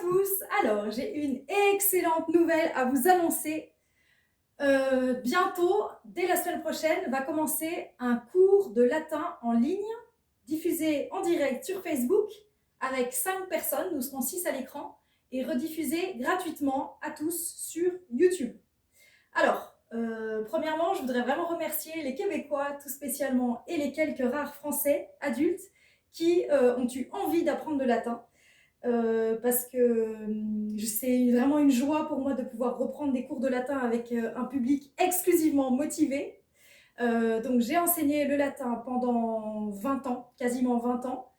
tous. Alors, j'ai une excellente nouvelle à vous annoncer. Bientôt, dès la semaine prochaine, va commencer un cours de latin en ligne diffusé en direct sur Facebook avec 5 personnes. Nous serons 6 à l'écran et rediffusé gratuitement à tous sur YouTube. Alors, premièrement, je voudrais vraiment remercier les Québécois tout spécialement et les quelques rares Français adultes qui ont eu envie d'apprendre le latin. Parce que c'est vraiment une joie pour moi de pouvoir reprendre des cours de latin avec un public exclusivement motivé. Donc j'ai enseigné le latin pendant 20 ans, quasiment 20 ans.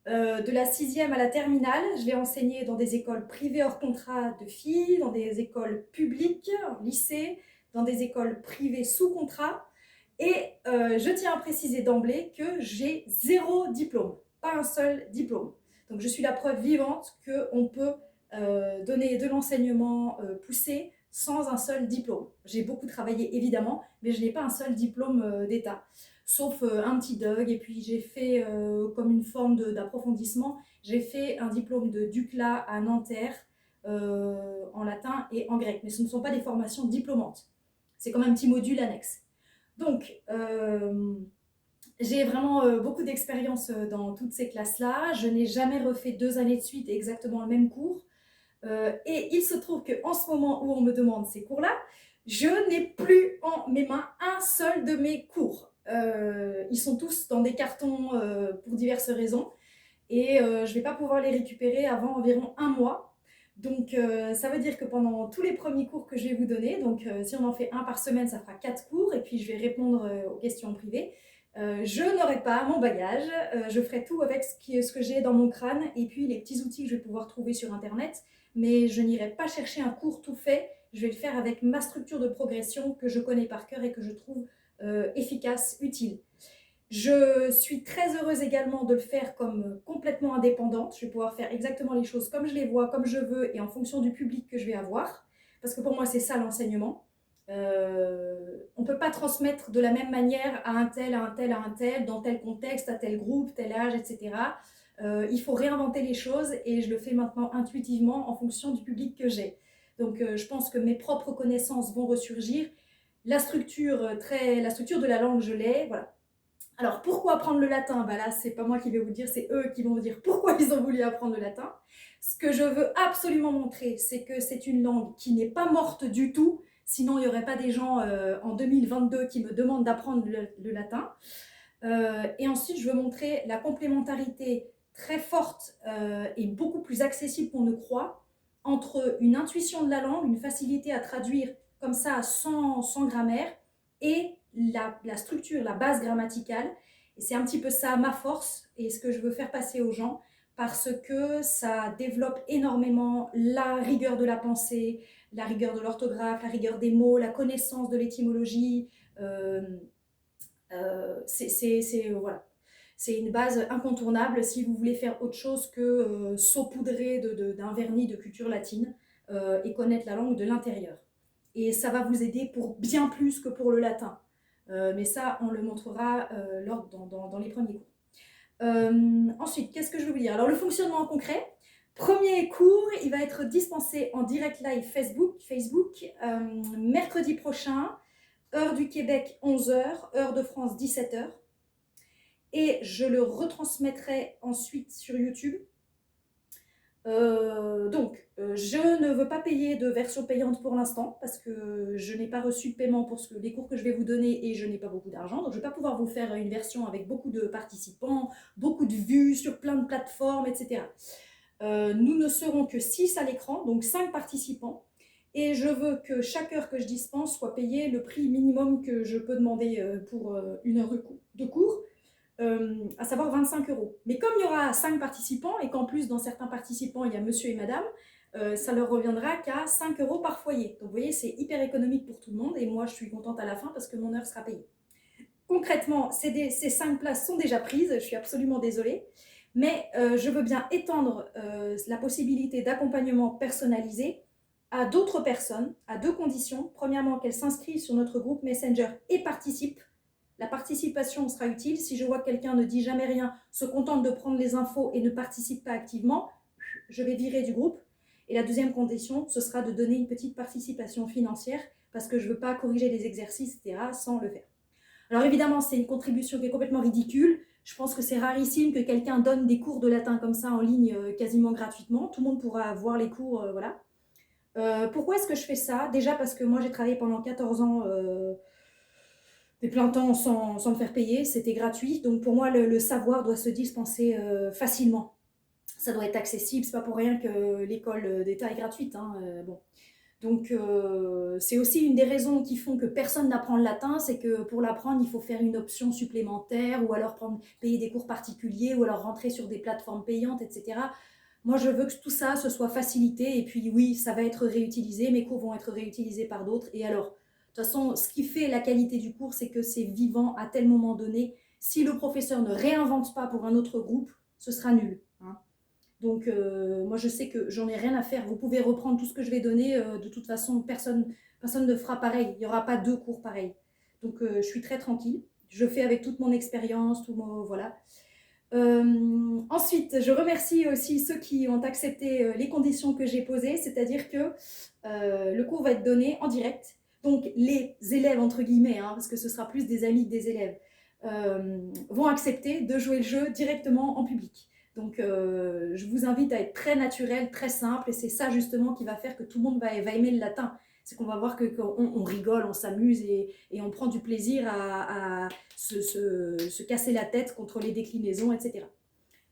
De la 6e à la terminale, je l'ai enseigné dans des écoles privées hors contrat de filles, dans des écoles publiques, en lycée, dans des écoles privées sous contrat. Et je tiens à préciser d'emblée que j'ai 0 diplôme, pas un seul diplôme. Donc je suis la preuve vivante qu'on peut donner de l'enseignement poussé sans un seul diplôme. J'ai beaucoup travaillé évidemment, mais je n'ai pas un seul diplôme d'État, sauf un petit DUG. Et puis j'ai fait comme une forme d'approfondissement, j'ai fait un diplôme de DUCLA à Nanterre en latin et en grec. Mais ce ne sont pas des formations diplômantes. C'est comme un petit module annexe. Donc, j'ai vraiment beaucoup d'expérience dans toutes ces classes-là. Je n'ai jamais refait 2 années de suite exactement le même cours. Et il se trouve qu'en ce moment où on me demande ces cours-là, je n'ai plus en mes mains un seul de mes cours. Ils sont tous dans des cartons pour diverses raisons. Et je ne vais pas pouvoir les récupérer avant environ 1 mois. Donc ça veut dire que pendant tous les premiers cours que je vais vous donner, donc si on en fait un par semaine, ça fera 4 cours, et puis je vais répondre aux questions privées. Je n'aurai pas mon bagage, je ferai tout avec ce que j'ai dans mon crâne, et puis les petits outils que je vais pouvoir trouver sur internet, mais je n'irai pas chercher un cours tout fait, je vais le faire avec ma structure de progression que je connais par cœur et que je trouve efficace, utile. Je suis très heureuse également de le faire comme complètement indépendante. Je vais pouvoir faire exactement les choses comme je les vois, comme je veux et en fonction du public que je vais avoir. Parce que pour moi, c'est ça l'enseignement. On ne peut pas transmettre de la même manière à un tel, à un tel, à un tel, dans tel contexte, à tel groupe, tel âge, etc. Il faut réinventer les choses et je le fais maintenant intuitivement en fonction du public que j'ai. Donc je pense que mes propres connaissances vont ressurgir. La structure de la langue, je l'ai. Voilà. Alors, pourquoi apprendre le latin? Là, c'est pas moi qui vais vous le dire, c'est eux qui vont vous dire pourquoi ils ont voulu apprendre le latin. Ce que je veux absolument montrer, c'est que c'est une langue qui n'est pas morte du tout. Sinon, il n'y aurait pas des gens en 2022 qui me demandent d'apprendre le latin. Et ensuite, je veux montrer la complémentarité très forte et beaucoup plus accessible qu'on ne croit entre une intuition de la langue, une facilité à traduire comme ça sans grammaire, et la structure, la base grammaticale. Et c'est un petit peu ça ma force et ce que je veux faire passer aux gens, parce que ça développe énormément la rigueur de la pensée, la rigueur de l'orthographe, la rigueur des mots, la connaissance de l'étymologie. Voilà. C'est une base incontournable si vous voulez faire autre chose que saupoudrer d'un vernis de culture latine et connaître la langue de l'intérieur. Et ça va vous aider pour bien plus que pour le latin. Mais ça, on le montrera dans les premiers cours. Ensuite, qu'est-ce que je veux vous dire? Alors, le fonctionnement en concret. Premier cours, il va être dispensé en direct live Facebook mercredi prochain, heure du Québec 11h, heure de France 17h. Et je le retransmettrai ensuite sur YouTube. Je ne veux pas payer de version payante pour l'instant parce que je n'ai pas reçu de paiement pour les cours que je vais vous donner et je n'ai pas beaucoup d'argent. Donc, je ne vais pas pouvoir vous faire une version avec beaucoup de participants, beaucoup de vues sur plein de plateformes, etc. Nous ne serons que 6 à l'écran, donc 5 participants. Et je veux que chaque heure que je dispense soit payée le prix minimum que je peux demander pour une heure de cours. À savoir 25 euros. Mais comme il y aura 5 participants et qu'en plus dans certains participants il y a monsieur et madame, ça leur reviendra qu'à 5 euros par foyer. Donc vous voyez, c'est hyper économique pour tout le monde et moi je suis contente à la fin parce que mon heure sera payée. Concrètement, ces 5 places sont déjà prises, je suis absolument désolée, mais je veux bien étendre la possibilité d'accompagnement personnalisé à d'autres personnes, à 2 conditions. Premièrement, qu'elles s'inscrivent sur notre groupe Messenger et participent. La participation sera utile. Si je vois que quelqu'un ne dit jamais rien, se contente de prendre les infos et ne participe pas activement, je vais virer du groupe. Et la deuxième condition, ce sera de donner une petite participation financière parce que je ne veux pas corriger les exercices, etc., sans le faire. Alors évidemment, c'est une contribution qui est complètement ridicule. Je pense que c'est rarissime que quelqu'un donne des cours de latin comme ça en ligne quasiment gratuitement. Tout le monde pourra voir les cours, voilà. Pourquoi est-ce que je fais ça? Déjà parce que moi, j'ai travaillé pendant 14 ans des plein temps sans me faire payer. C'était gratuit. Donc pour moi, le savoir doit se dispenser facilement. Ça doit être accessible. C'est pas pour rien que l'école d'État est gratuite, hein, bon. Donc, c'est aussi une des raisons qui font que personne n'apprend le latin, c'est que pour l'apprendre, il faut faire une option supplémentaire ou alors payer des cours particuliers ou alors rentrer sur des plateformes payantes, etc. Moi, je veux que tout ça se soit facilité et puis oui, ça va être réutilisé, mes cours vont être réutilisés par d'autres. Et alors, de toute façon, ce qui fait la qualité du cours, c'est que c'est vivant à tel moment donné. Si le professeur ne réinvente pas pour un autre groupe, ce sera nul, hein. Donc, moi, je sais que j'en ai rien à faire. Vous pouvez reprendre tout ce que je vais donner. De toute façon, personne ne fera pareil. Il n'y aura pas deux cours pareils. Donc, je suis très tranquille. Je fais avec toute mon expérience, tout mon... Voilà. Ensuite, je remercie aussi ceux qui ont accepté les conditions que j'ai posées. C'est-à-dire que le cours va être donné en direct. Donc, les élèves, entre guillemets, hein, parce que ce sera plus des amis que des élèves, vont accepter de jouer le jeu directement en public. Donc, je vous invite à être très naturel, très simple, et c'est ça justement qui va faire que tout le monde va aimer le latin. C'est qu'on va voir qu'on rigole, on s'amuse et on prend du plaisir à se casser la tête contre les déclinaisons, etc.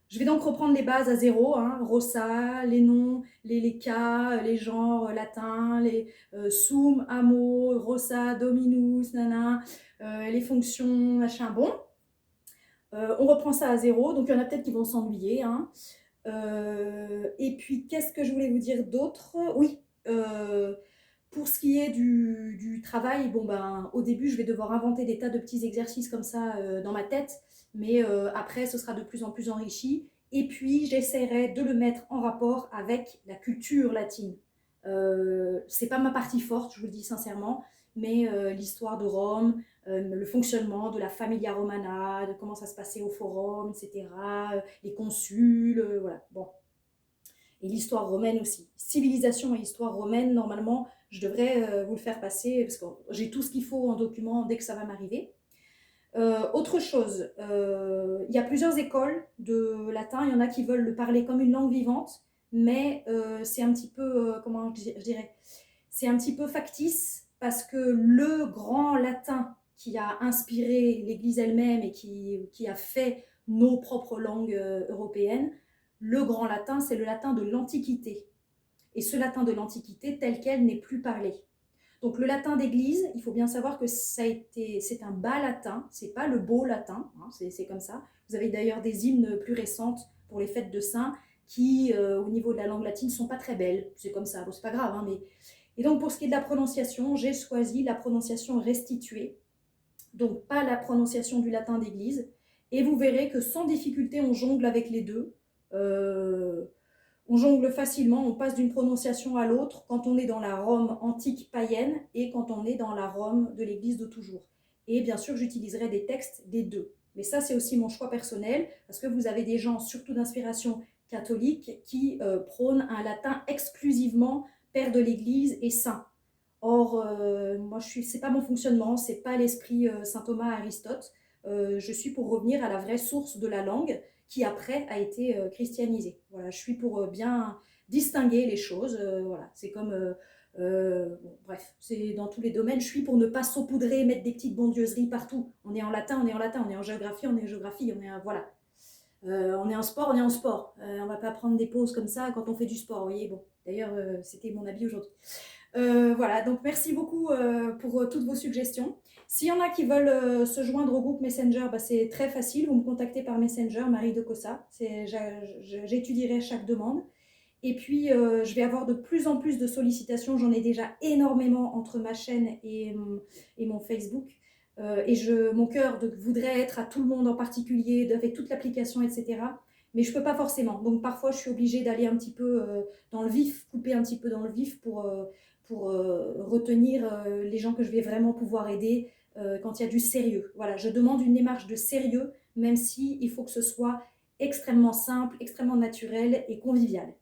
Je vais donc reprendre les bases à zéro, hein, Rossa, les noms, les cas, les genres latins, les sum, amo, Rossa, dominus, nana, les fonctions, machin, bon. On reprend ça à zéro, donc il y en a peut-être qui vont s'ennuyer, hein. Et puis, qu'est-ce que je voulais vous dire d'autre? Oui, pour ce qui est du travail, bon ben, au début, je vais devoir inventer des tas de petits exercices comme ça dans ma tête, mais après, ce sera de plus en plus enrichi. Et puis, j'essaierai de le mettre en rapport avec la culture latine. C'est pas ma partie forte, je vous le dis sincèrement, mais l'histoire de Rome, le fonctionnement de la Familia Romana, de comment ça se passait au forum, etc., les consuls, voilà, bon. Et l'histoire romaine aussi. Civilisation et histoire romaine, normalement, je devrais vous le faire passer, parce que j'ai tout ce qu'il faut en document dès que ça va m'arriver. Autre chose, il y a plusieurs écoles de latin, il y en a qui veulent le parler comme une langue vivante, mais c'est un petit peu, comment je dirais, c'est un petit peu factice, parce que le grand latin qui a inspiré l'Église elle-même et qui a fait nos propres langues européennes, le grand latin, c'est le latin de l'Antiquité. Et ce latin de l'Antiquité, tel quel, n'est plus parlé. Donc le latin d'église, il faut bien savoir que c'est un bas latin, c'est pas le beau latin, hein, c'est comme ça. Vous avez d'ailleurs des hymnes plus récentes pour les fêtes de saints qui, au niveau de la langue latine, sont pas très belles. C'est comme ça, bon, c'est pas grave, hein, mais... Et donc pour ce qui est de la prononciation, j'ai choisi la prononciation restituée, donc pas la prononciation du latin d'église. Et vous verrez que sans difficulté, on jongle avec les deux. On jongle facilement, on passe d'une prononciation à l'autre quand on est dans la Rome antique païenne et quand on est dans la Rome de l'Église de toujours. Et bien sûr, j'utiliserai des textes des deux. Mais ça, c'est aussi mon choix personnel, parce que vous avez des gens, surtout d'inspiration catholique, qui prônent un latin exclusivement père de l'Église et saint. Or, moi, c'est pas mon fonctionnement, c'est pas l'esprit saint Thomas Aristote. Je suis pour revenir à la vraie source de la langue, qui après a été christianisée. Voilà, je suis pour bien distinguer les choses. Voilà, c'est comme, bon, bref, c'est dans tous les domaines. Je suis pour ne pas saupoudrer, mettre des petites bondieuseries partout. On est en latin, on est en latin. On est en géographie, on est en géographie. On est voilà. On est en sport, on est en sport. On va pas prendre des pauses comme ça quand on fait du sport. Vous voyez, bon. D'ailleurs, c'était mon habit aujourd'hui. Voilà, donc merci beaucoup pour toutes vos suggestions. S'il y en a qui veulent se joindre au groupe Messenger, bah, c'est très facile. Vous me contactez par Messenger, Marie de Cossa. J'étudierai chaque demande. Et puis, je vais avoir de plus en plus de sollicitations. J'en ai déjà énormément entre ma chaîne et mon Facebook. Mon cœur voudrait être à tout le monde en particulier, avec toute l'application, etc. Mais je ne peux pas forcément. Donc, parfois, je suis obligée d'aller un petit peu dans le vif, couper un petit peu dans le vif pour retenir les gens que je vais vraiment pouvoir aider quand il y a du sérieux. Voilà, je demande une démarche de sérieux, même si il faut que ce soit extrêmement simple, extrêmement naturel et convivial.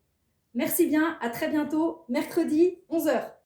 Merci bien, à très bientôt, mercredi, 11 heures.